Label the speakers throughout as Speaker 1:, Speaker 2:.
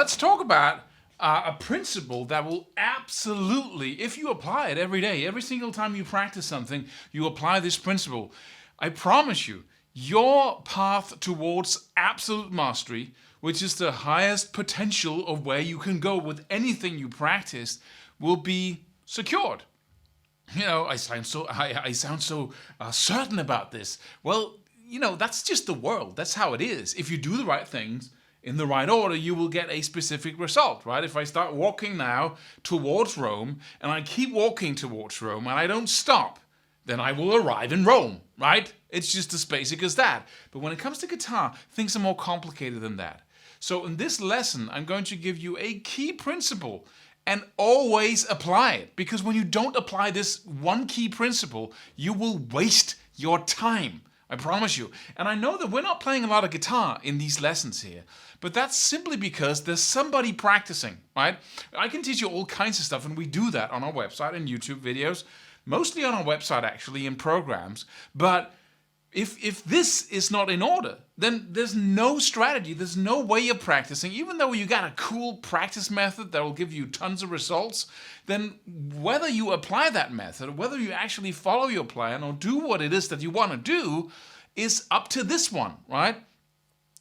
Speaker 1: let's talk about a principle that will absolutely, if you apply it every day, every single time you practice something, you apply this principle. I promise you, your path towards absolute mastery, which is the highest potential of where you can go with anything you practice, will be secured. I sound so certain about this. Well, that's just the world. That's how it is. If you do the right things in the right order, you will get a specific result, right? If I start walking now towards Rome and I keep walking towards Rome and I don't stop, then I will arrive in Rome, right? It's just as basic as that. But when it comes to guitar, things are more complicated than that. So in this lesson, I'm going to give you a key principle and always apply it. Because when you don't apply this one key principle, you will waste your time. I promise you. And I know that we're not playing a lot of guitar in these lessons here, but that's simply because there's somebody practicing, right? I can teach you all kinds of stuff, and we do that on our website and YouTube videos, mostly on our website actually in programs. But if this is not in order, then there's no strategy, there's no way of practicing. Even though you got a cool practice method that will give you tons of results, then whether you apply that method, whether you actually follow your plan or do what it is that you want to do, is up to this one, right?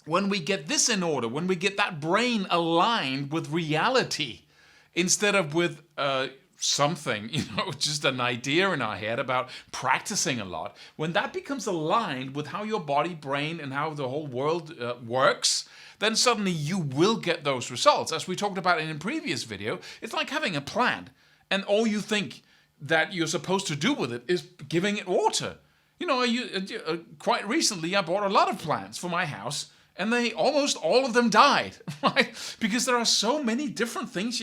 Speaker 1: When we get this in order, when we get that brain aligned with reality, instead of with something, just an idea in our head about practicing a lot, when that becomes aligned with how your body, brain, and how the whole world works, then suddenly you will get those results. As we talked about in a previous video, it's like having a plant, and all you think that you're supposed to do with it is giving it water. Quite recently I bought a lot of plants for my house, and almost all of them died, right? Because there are so many different things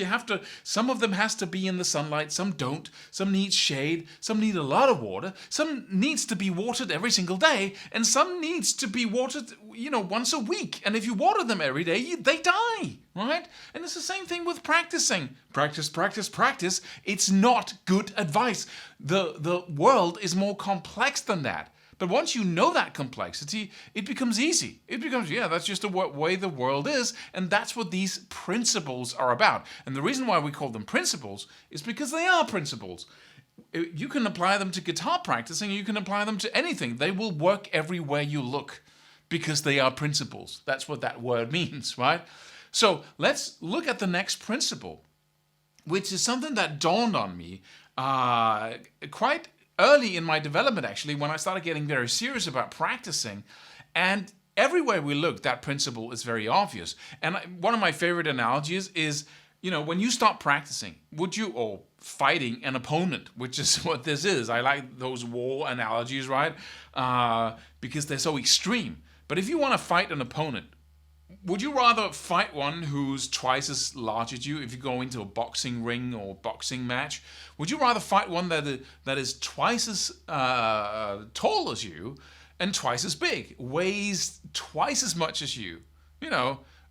Speaker 1: some of them has to be in the sunlight, some don't, some need shade, some need a lot of water, some needs to be watered every single day, and some needs to be watered, once a week. And if you water them every day, they die, right? And it's the same thing with practicing. Practice, practice, practice. It's not good advice. The world is more complex than that. But once you know that complexity, it becomes easy. It becomes, that's just the way the world is, and that's what these principles are about. And the reason why we call them principles is because they are principles. You can apply them to guitar practicing, you can apply them to anything. They will work everywhere you look because they are principles. That's what that word means, right? So let's look at the next principle, which is something that dawned on me quite early in my development, actually, when I started getting very serious about practicing. And everywhere we look, that principle is very obvious. And one of my favorite analogies is, when you stop practicing, or fighting an opponent, which is what this is. I like those war analogies, right? Because they're so extreme. But if you want to fight an opponent, would you rather fight one who's twice as large as you if you go into a boxing ring or boxing match? Would you rather fight one that is twice as tall as you and twice as big, weighs twice as much as you?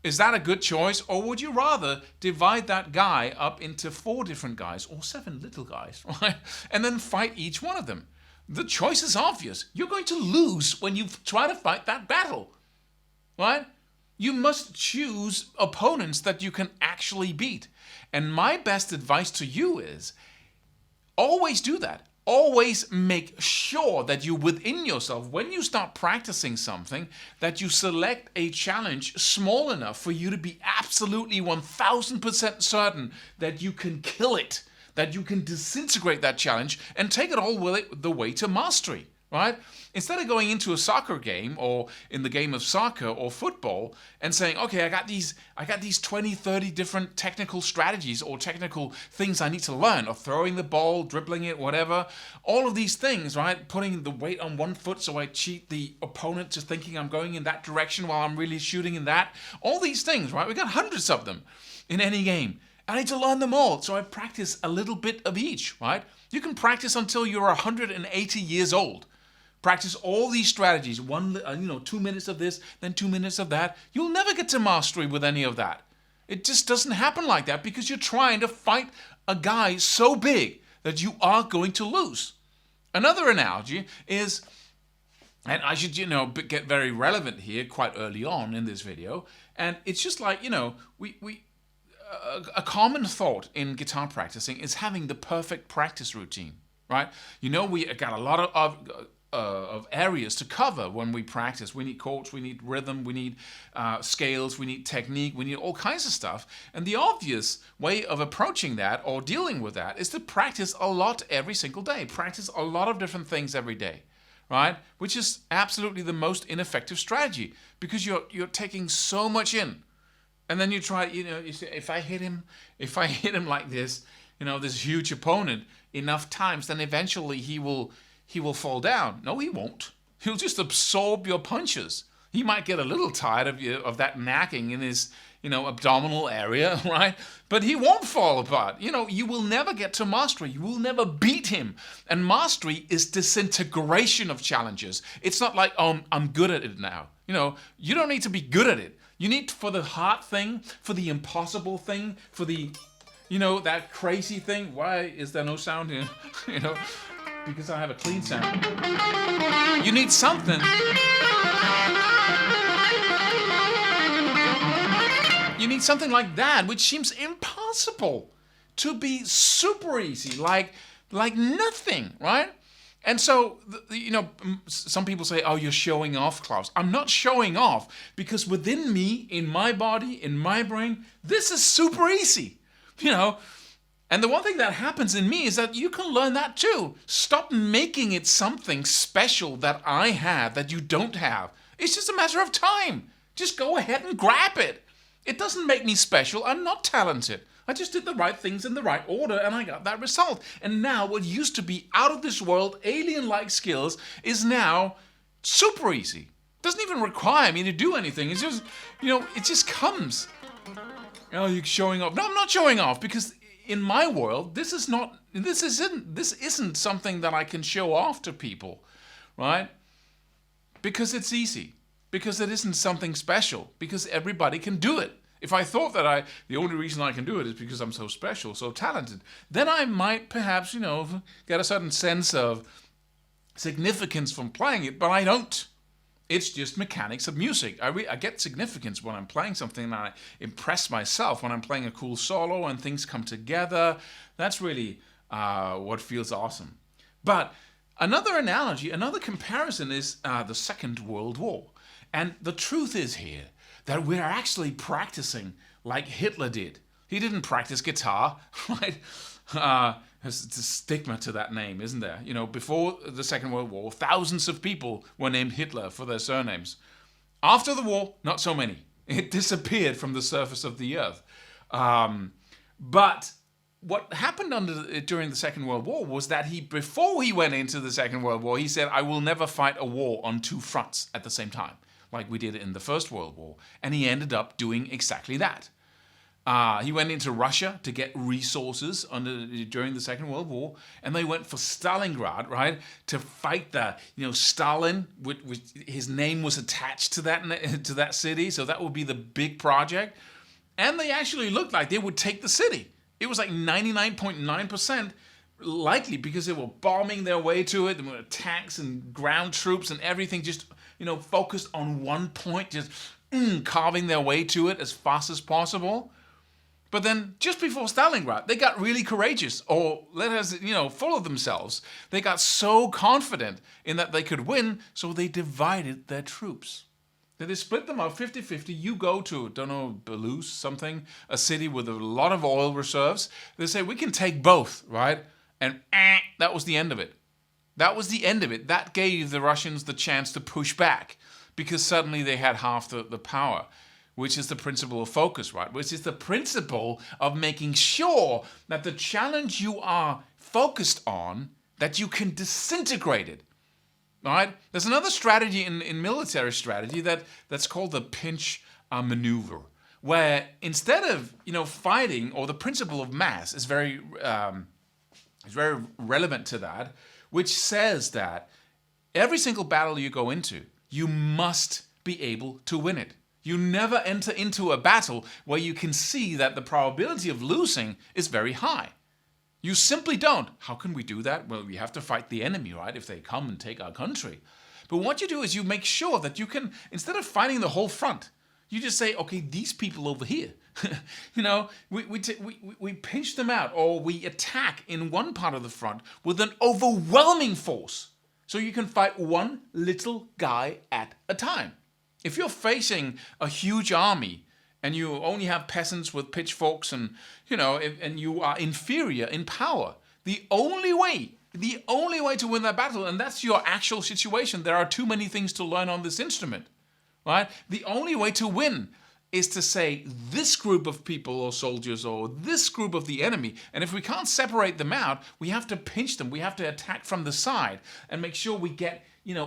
Speaker 1: Is that a good choice? Or would you rather divide that guy up into 4 different guys or 7 little guys, right? And then fight each one of them? The choice is obvious. You're going to lose when you try to fight that battle, right? You must choose opponents that you can actually beat. And my best advice to you is always do that. Always make sure that you within yourself, when you start practicing something, that you select a challenge small enough for you to be absolutely 1000% certain that you can kill it, that you can disintegrate that challenge and take it all the way to mastery. Right? Instead of going into a soccer game or in the game of soccer or football and saying, okay, I got these 20, 30 different technical strategies or technical things I need to learn, or throwing the ball, dribbling it, whatever. All of these things, right? Putting the weight on one foot so I cheat the opponent to thinking I'm going in that direction while I'm really shooting in that. All these things, right? We got hundreds of them in any game. I need to learn them all, so I practice a little bit of each, right? You can practice until you're 180 years old. Practice all these strategies, 2 minutes of this, then 2 minutes of that. You'll never get to mastery with any of that. It just doesn't happen like that because you're trying to fight a guy so big that you are going to lose. Another analogy is, and I should, get very relevant here quite early on in this video, and it's just like, a common thought in guitar practicing is having the perfect practice routine, right? We got a lot of areas to cover when we practice. We need chords, we need rhythm, we need scales, we need technique, we need all kinds of stuff. And the obvious way of approaching that or dealing with that is to practice a lot every single day. Practice a lot of different things every day, right? Which is absolutely the most ineffective strategy because you're taking so much in. And then you try, you say, if I hit him like this, this huge opponent enough times, then eventually he will fall down. No, he won't. He'll just absorb your punches. He might get a little tired of that knacking in his, abdominal area, right? But he won't fall apart. You will never get to mastery. You will never beat him. And mastery is disintegration of challenges. It's not like, I'm good at it now. You don't need to be good at it. You need for the hard thing, for the impossible thing, for the, that crazy thing. Why is there no sound here? Because I have a clean sound. You need something. You need something like that, which seems impossible, to be super easy, like nothing, right? And so, some people say, oh, you're showing off, Claus. I'm not showing off because within me, in my body, in my brain, this is super easy, And the one thing that happens in me is that you can learn that too. Stop making it something special that I have that you don't have. It's just a matter of time. Just go ahead and grab it. It doesn't make me special. I'm not talented. I just did the right things in the right order and I got that result. And now what used to be out of this world, alien-like skills, is now super easy. Doesn't even require me to do anything. It's just, it just comes. Oh, you're showing off. No, I'm not showing off because in my world, this isn't something that I can show off to people, right? Because it's easy. Because it isn't something special. Because everybody can do it. If I thought that the only reason I can do it is because I'm so special, so talented, then I might perhaps, get a certain sense of significance from playing it, but I don't. It's just mechanics of music. I get significance when I'm playing something and I impress myself when I'm playing a cool solo and things come together. That's really what feels awesome. But another analogy, another comparison is the Second World War. And the truth is here that we're actually practicing like Hitler did. He didn't practice guitar, right? There's a stigma to that name, isn't there? Before the Second World War, thousands of people were named Hitler for their surnames. After the war, not so many. It disappeared from the surface of the earth. But what happened during the Second World War was that before he went into the Second World War, he said, I will never fight a war on two fronts at the same time, like we did in the First World War. And he ended up doing exactly that. He went into Russia to get resources during the Second World War, and they went for Stalingrad, right, to fight Stalin. His name was attached to that city, so that would be the big project. And they actually looked like they would take the city. It was like 99.9% likely because they were bombing their way to it. There were tanks and ground troops and everything just focused on one point, just carving their way to it as fast as possible. But then, just before Stalingrad, they got really courageous, or full of themselves. They got so confident in that they could win, so they divided their troops. They split them up 50-50. You go to, Belarus, something, a city with a lot of oil reserves. They say, we can take both, right? And that was the end of it. That was the end of it. That gave the Russians the chance to push back, because suddenly they had half the power. Which is the principle of focus, right? Which is the principle of making sure that the challenge you are focused on, that you can disintegrate it, right? There's another strategy in military strategy that's called the pinch maneuver, where instead of, fighting, or the principle of mass is very relevant to that, which says that every single battle you go into, you must be able to win it. You never enter into a battle where you can see that the probability of losing is very high. You simply don't. How can we do that? Well, we have to fight the enemy, right? If they come and take our country. But what you do is you make sure that you can, instead of fighting the whole front, you just say, okay, these people over here, We pinch them out, or we attack in one part of the front with an overwhelming force. So you can fight one little guy at a time. If you're facing a huge army and you only have peasants with pitchforks and you are inferior in power, the only way to win that battle, and that's your actual situation. There are too many things to learn on this instrument, right? The only way to win is to say this group of people or soldiers or this group of the enemy. And if we can't separate them out, we have to pinch them. We have to attack from the side and make sure we get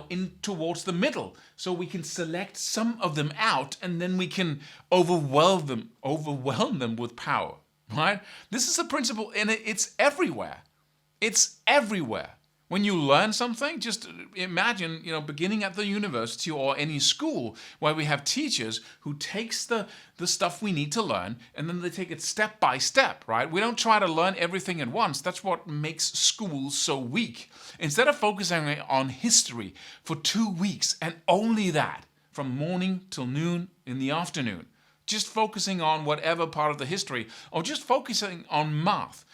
Speaker 1: in towards the middle, so we can select some of them out, and then we can overwhelm them with power, right? This is a principle, and it's everywhere. It's everywhere. When you learn something, just imagine, beginning at the university or any school where we have teachers who takes the stuff we need to learn and then they take it step by step, right? We don't try to learn everything at once. That's what makes schools so weak. Instead of focusing on history for 2 weeks and only that, from morning till noon in the afternoon, just focusing on whatever part of the history, or just focusing on math,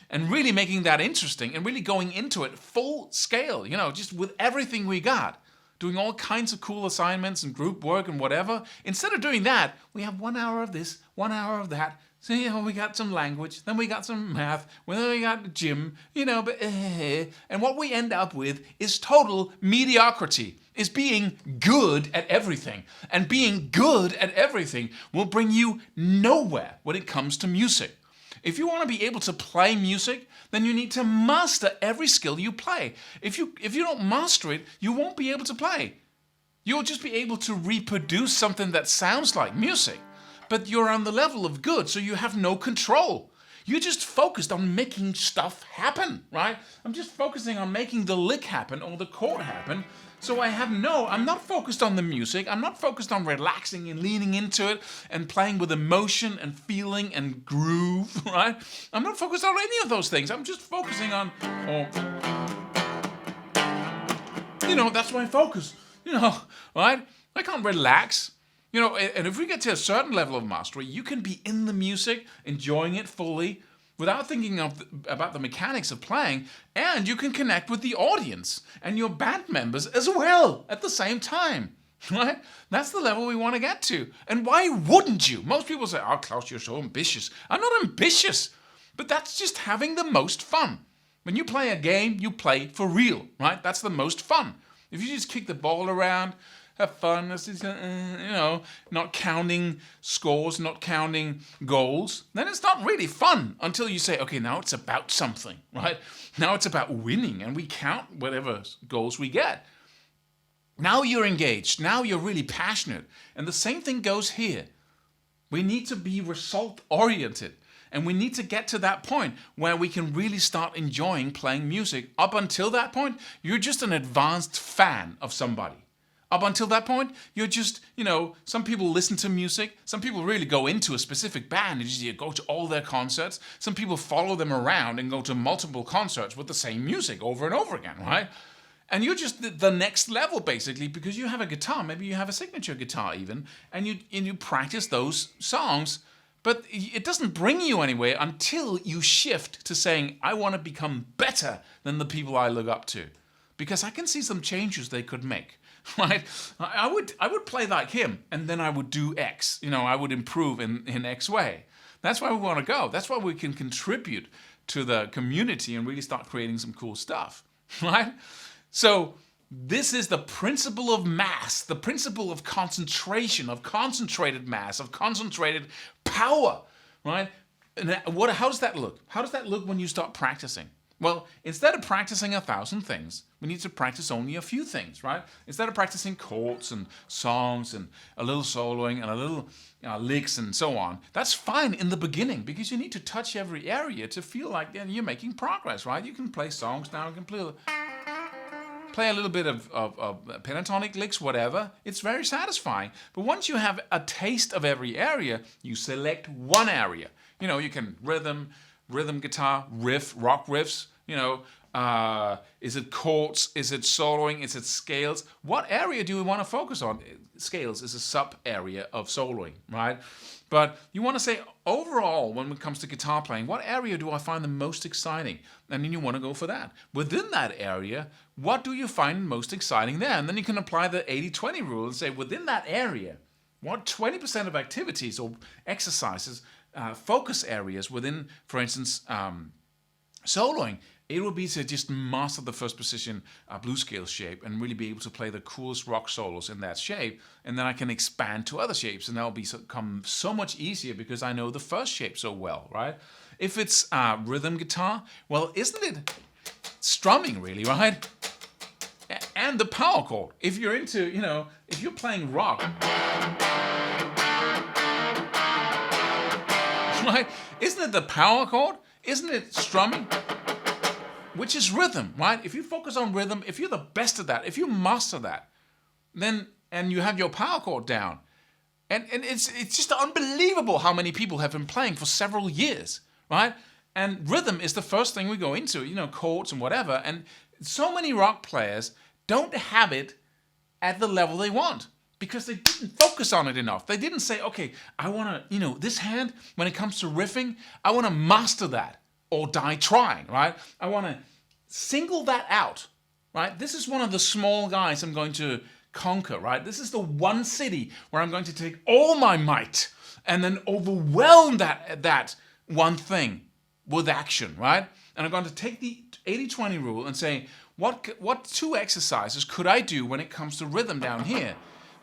Speaker 1: and really making that interesting and really going into it full scale, just with everything we got, doing all kinds of cool assignments and group work and whatever. Instead of doing that, we have 1 hour of this, 1 hour of that. So, we got some language, then we got some math, then we got gym, and what we end up with is total mediocrity, is being good at everything. And being good at everything will bring you nowhere when it comes to music. If you want to be able to play music, then you need to master every skill you play. If you don't master it, you won't be able to play. You'll just be able to reproduce something that sounds like music, but you're on the level of good, so you have no control. You're just focused on making stuff happen, right? I'm just focusing on making the lick happen or the chord happen. So I'm not focused on the music. I'm not focused on relaxing and leaning into it and playing with emotion and feeling and groove, right? I'm not focused on any of those things. I'm just focusing on, that's my focus, right? I can't relax. And if we get to a certain level of mastery, you can be in the music, enjoying it fully, without thinking about the mechanics of playing, and you can connect with the audience and your band members as well at the same time, right? That's the level we want to get to. And why wouldn't you? Most people say, oh, Claus, you're so ambitious. I'm not ambitious, but that's just having the most fun. When you play a game, you play for real, right? That's the most fun. If you just kick the ball around, have fun, not counting scores, not counting goals, then it's not really fun until you say, okay, now it's about something, right? Now it's about winning, and we count whatever goals we get. Now you're engaged. Now you're really passionate. And the same thing goes here. We need to be result-oriented. And we need to get to that point where we can really start enjoying playing music. Up until that point, you're just an advanced fan of somebody. Up until that point, you're just, some people listen to music. Some people really go into a specific band and just go to all their concerts. Some people follow them around and go to multiple concerts with the same music over and over again, right? And you're just the next level, basically, because you have a guitar. Maybe you have a signature guitar even, and you practice those songs. But it doesn't bring you anywhere until you shift to saying, I want to become better than the people I look up to, because I can see some changes they could make. Right? I would play like him, and then I would do X. I would improve in X way. That's why we want to go. That's why we can contribute to the community and really start creating some cool stuff. Right? So this is the principle of mass, the principle of concentration, of concentrated mass, of concentrated power. Right? And how does that look? How does that look when you start practicing? Well, instead of practicing 1,000 things, we need to practice only a few things, right? Instead of practicing chords and songs and a little soloing and a little licks and so on, that's fine in the beginning, because you need to touch every area to feel like you're making progress, right? You can play songs now, you can play a little bit of pentatonic licks, whatever. It's very satisfying. But once you have a taste of every area, you select one area. You can rhythm guitar, riff, rock riffs, is it chords, is it soloing, is it scales? What area do we want to focus on? Scales is a sub area of soloing, right? But you want to say, overall, when it comes to guitar playing, what area do I find the most exciting? And then you want to go for that. Within that area, what do you find most exciting there? And then you can apply the 80-20 rule and say, within that area, what 20% of activities or exercises, focus areas within, for instance, soloing, it would be to just master the first position blues scale shape and really be able to play the coolest rock solos in that shape. And then I can expand to other shapes, and that will become so much easier because I know the first shape so well, right? If it's rhythm guitar, well, isn't it strumming really, right? And the power chord. If you're into, if you're playing rock, right? Isn't it the power chord? Isn't it strumming? Which is rhythm, right? If you focus on rhythm, if you're the best at that, if you master that, then, and you have your power chord down, and it's just unbelievable how many people have been playing for several years, right? And rhythm is the first thing we go into, chords and whatever, and so many rock players don't have it at the level they want because they didn't focus on it enough. They didn't say, okay, I want to, this hand, when it comes to riffing, I want to master that or die trying, right? I want to single that out, right? This is one of the small guys I'm going to conquer, right? This is the one city where I'm going to take all my might and then overwhelm that one thing with action, right? And I'm going to take the 80-20 rule and say, what two exercises could I do when it comes to rhythm down here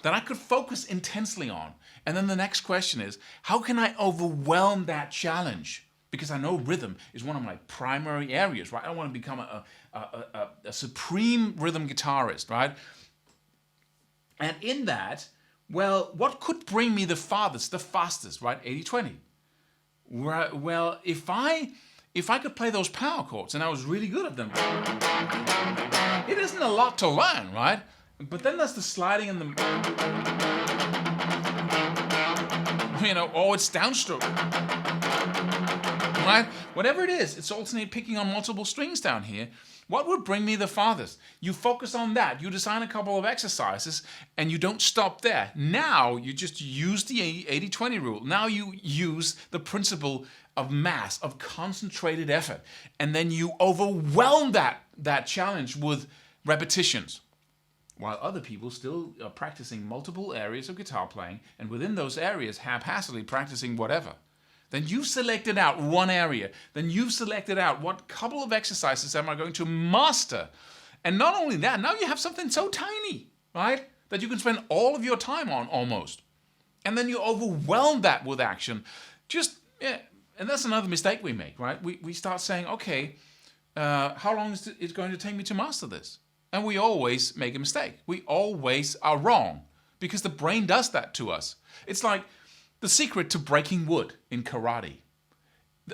Speaker 1: that I could focus intensely on? And then the next question is, how can I overwhelm that challenge? Because I know rhythm is one of my primary areas, right? I want to become a supreme rhythm guitarist, right? And in that, well, what could bring me the farthest, the fastest, right? 80-20. Well, if I could play those power chords and I was really good at them, it isn't a lot to learn, right? But then there's the sliding and the, it's downstroke, right? Whatever it is, it's alternate picking on multiple strings down here. What would bring me the farthest? You focus on that. You design a couple of exercises and you don't stop there. Now you just use the 80-20 rule. Now you use the principle of mass, of concentrated effort. And then you overwhelm that challenge with repetitions. While other people still are practicing multiple areas of guitar playing and within those areas haphazardly practicing whatever. Then you've selected out one area. Then you've selected out what couple of exercises am I going to master. And not only that, now you have something so tiny, right? That you can spend all of your time on almost. And then you overwhelm that with action. And that's another mistake we make, right? We start saying, okay, how long is it going to take me to master this? And we always make a mistake. We always are wrong because the brain does that to us. It's like the secret to breaking wood in karate.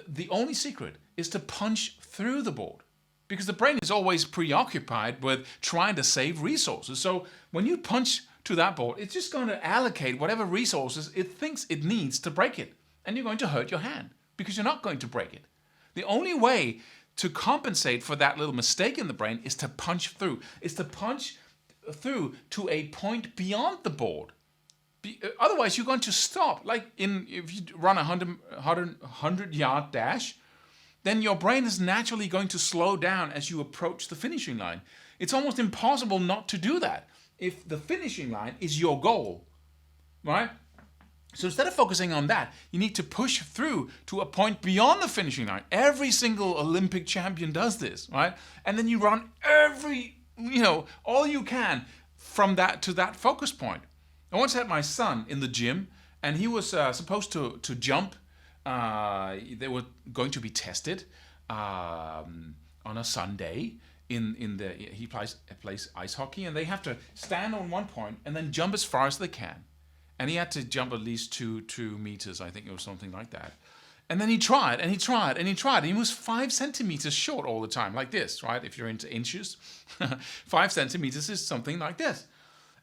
Speaker 1: The only secret is to punch through the board because the brain is always preoccupied with trying to save resources. So when you punch to that board, it's just going to allocate whatever resources it thinks it needs to break it. And you're going to hurt your hand because you're not going to break it. The only way to compensate for that little mistake in the brain is to punch through. Is to punch through to a point beyond the board. Otherwise, you're going to stop. Like if you run a 100-yard dash, then your brain is naturally going to slow down as you approach the finishing line. It's almost impossible not to do that if the finishing line is your goal, right? So instead of focusing on that, you need to push through to a point beyond the finishing line. Every single Olympic champion does this, right? And then you run all you can from that to that focus point. I once had my son in the gym, and he was supposed to jump. They were going to be tested on a Sunday. He plays ice hockey, and they have to stand on one point and then jump as far as they can. And he had to jump at least 2 meters, I think it was something like that. And then he tried, and he tried, and he tried. And he was 5 centimeters short all the time, like this, right? If you're into inches, 5 centimeters is something like this.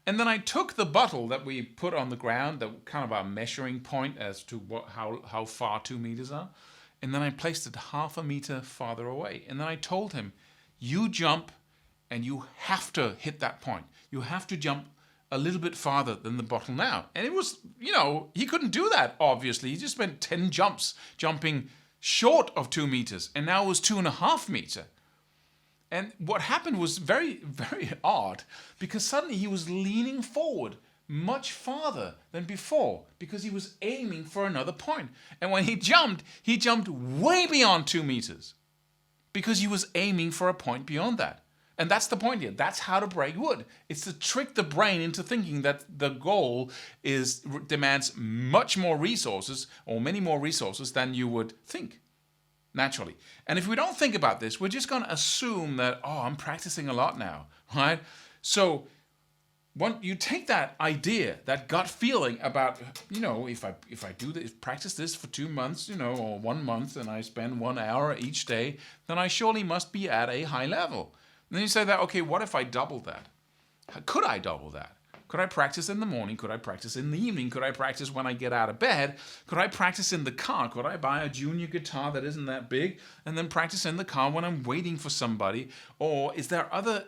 Speaker 1: And then I took the bottle that we put on the ground, the kind of our measuring point as to how far 2 meters are, and then I placed it half a meter farther away. And then I told him, you jump, and you have to hit that point. You have to jump a little bit farther than the bottle now. And it was, he couldn't do that, obviously. He just spent 10 jumps, jumping short of 2 meters, and now it was 2.5 meters. And what happened was very, very odd, because suddenly he was leaning forward much farther than before, because he was aiming for another point. And when he jumped way beyond 2 meters, because he was aiming for a point beyond that. And that's the point here. That's how to break wood. It's to trick the brain into thinking that the goal demands much more resources, or many more resources than you would think naturally. And if we don't think about this, we're just going to assume that, I'm practicing a lot now, right? So when you take that idea, that gut feeling about, if I do this, practice this for 2 months, or 1 month, and I spend 1 hour each day, then I surely must be at a high level. And then you say that, okay, what if I double that? Could I double that? Could I practice in the morning? Could I practice in the evening? Could I practice when I get out of bed? Could I practice in the car? Could I buy a junior guitar that isn't that big and then practice in the car when I'm waiting for somebody? Or is there other,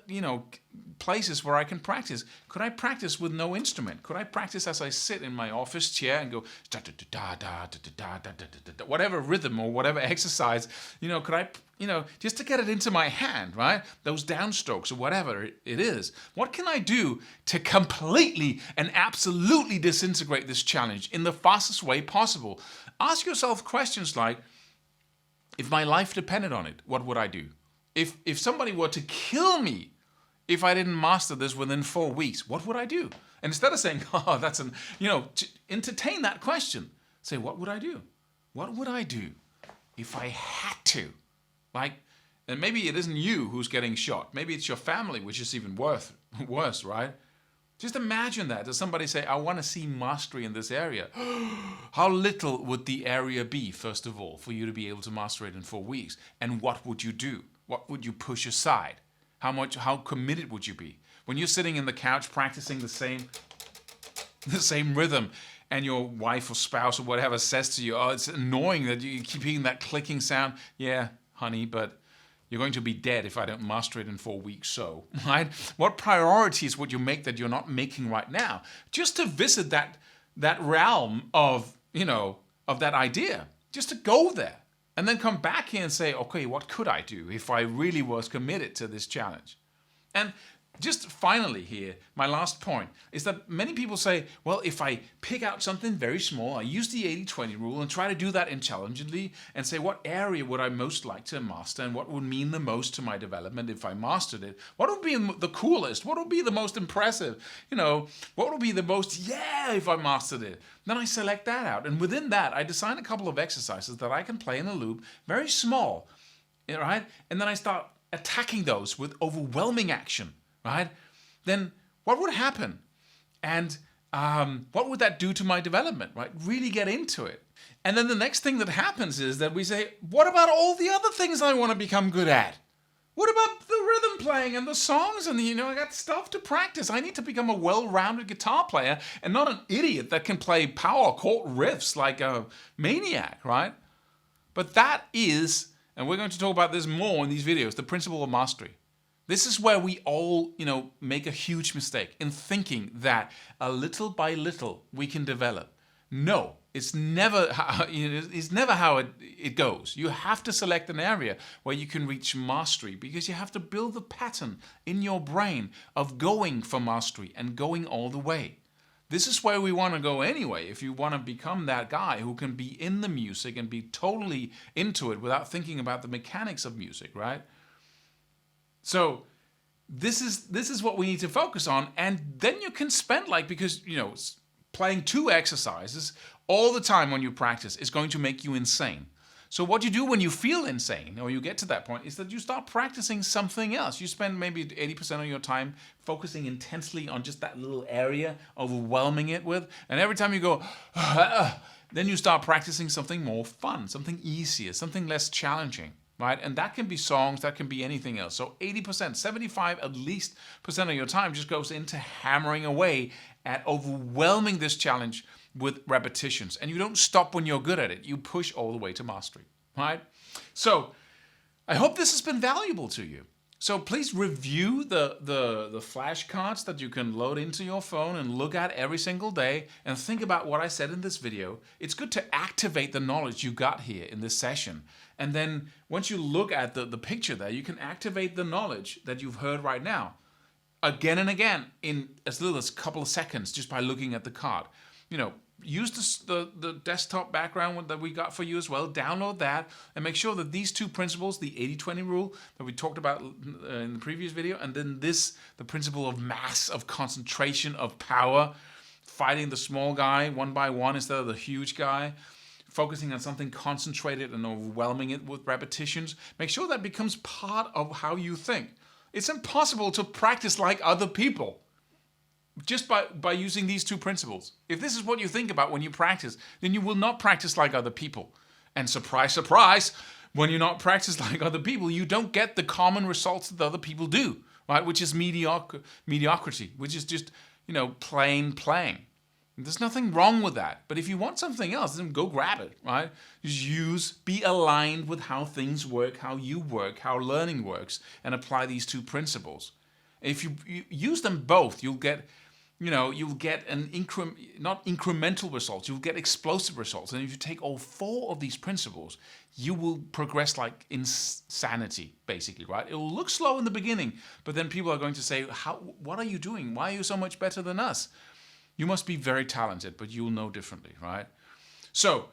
Speaker 1: places where I can practice? Could I practice with no instrument? Could I practice as I sit in my office chair and go da da da da da da da da da, whatever rhythm or whatever exercise? Could I, just to get it into my hand, right? Those downstrokes or whatever it is. What can I do to completely and absolutely disintegrate this challenge in the fastest way possible? Ask yourself questions like, if my life depended on it, what would I do? If somebody were to kill me if I didn't master this within 4 weeks, what would I do? And instead of saying, entertain that question. Say, what would I do? What would I do if I had to? And maybe it isn't you who's getting shot. Maybe it's your family, which is even worse, right? Just imagine that. Does somebody say, I want to see mastery in this area? How little would the area be, first of all, for you to be able to master it in 4 weeks? And what would you do? What would you push aside? How committed would you be? When you're sitting in the couch practicing the same rhythm, and your wife or spouse or whatever says to you, it's annoying that you keep hearing that clicking sound. Yeah, honey, but you're going to be dead if I don't master it in 4 weeks, so, right? What priorities would you make that you're not making right now? Just to visit that realm of that idea. Just to go there. And then come back here and say, okay, what could I do if I really was committed to this challenge? And just finally here, my last point is that many people say, well, if I pick out something very small, I use the 80-20 rule and try to do that intelligently and say, what area would I most like to master and what would mean the most to my development if I mastered it? What would be the coolest? What would be the most impressive? What would be the most, if I mastered it? Then I select that out. And within that, I design a couple of exercises that I can play in a loop, very small, right? And then I start attacking those with overwhelming action. Right? Then what would happen? And what would that do to my development? Right? Really get into it. And then the next thing that happens is that we say, what about all the other things I want to become good at? What about the rhythm playing and the songs and I got stuff to practice. I need to become a well-rounded guitar player and not an idiot that can play power chord riffs like a maniac, right? But that is, and we're going to talk about this more in these videos, the principle of mastery. This is where we all, make a huge mistake in thinking that a little by little we can develop. No, it's never how it goes. You have to select an area where you can reach mastery because you have to build the pattern in your brain of going for mastery and going all the way. This is where we want to go anyway. If you want to become that guy who can be in the music and be totally into it without thinking about the mechanics of music, right? So this is what we need to focus on, and then you can spend because playing 2 exercises all the time when you practice is going to make you insane. So what you do when you feel insane or you get to that point is that you start practicing something else. You spend maybe 80% of your time focusing intensely on just that little area, overwhelming it with, and every time you go, then you start practicing something more fun, something easier, something less challenging. Right? And that can be songs, that can be anything else. So 80%, 75 at least % of your time just goes into hammering away at overwhelming this challenge with repetitions. And you don't stop when you're good at it. You push all the way to mastery. Right? So I hope this has been valuable to you. So please review the flashcards that you can load into your phone and look at every single day and think about what I said in this video. It's good to activate the knowledge you got here in this session. And then once you look at the picture there, you can activate the knowledge that you've heard right now again and again in as little as a couple of seconds just by looking at the card. Use the desktop background that we got for you as well. Download that and make sure that these two principles, the 80-20 rule that we talked about in the previous video, and then the principle of mass, of concentration, of power, fighting the small guy one by one instead of the huge guy, focusing on something concentrated and overwhelming it with repetitions. Make sure that becomes part of how you think. It's impossible to practice like other people just by using these two principles. If this is what you think about when you practice, then you will not practice like other people. And surprise, surprise, when you're not practice like other people, you don't get the common results that other people do, right? Which is mediocrity, which is just, plain playing. There's nothing wrong with that. But if you want something else, then go grab it, right? Just be aligned with how things work, how you work, how learning works, and apply these two principles. If you use them both, you'll get an not incremental results, you'll get explosive results. And if you take all four of these principles, you will progress like insanity, basically, right? It will look slow in the beginning, but then people are going to say, what are you doing? Why are you so much better than us? You must be very talented, but you'll know differently, right? So,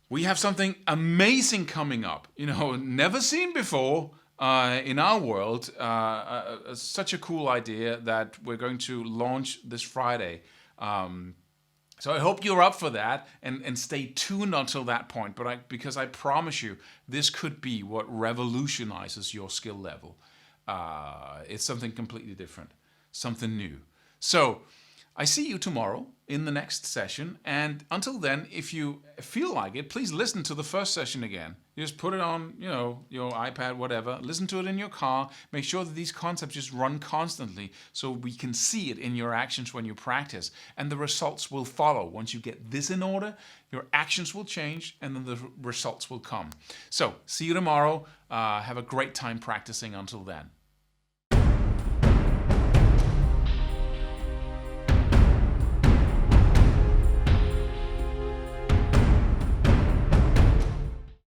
Speaker 1: we have something amazing coming up, never seen before. In our world, such a cool idea that we're going to launch this Friday. So I hope you're up for that and stay tuned until that point. Because I promise you, this could be what revolutionizes your skill level. It's something completely different, something new. So I see you tomorrow in the next session. And until then, if you feel like it, please listen to the first session again. You just put it on, your iPad, whatever. Listen to it in your car. Make sure that these concepts just run constantly so we can see it in your actions when you practice. And the results will follow. Once you get this in order, your actions will change and then the results will come. So, see you tomorrow. Have a great time practicing until then.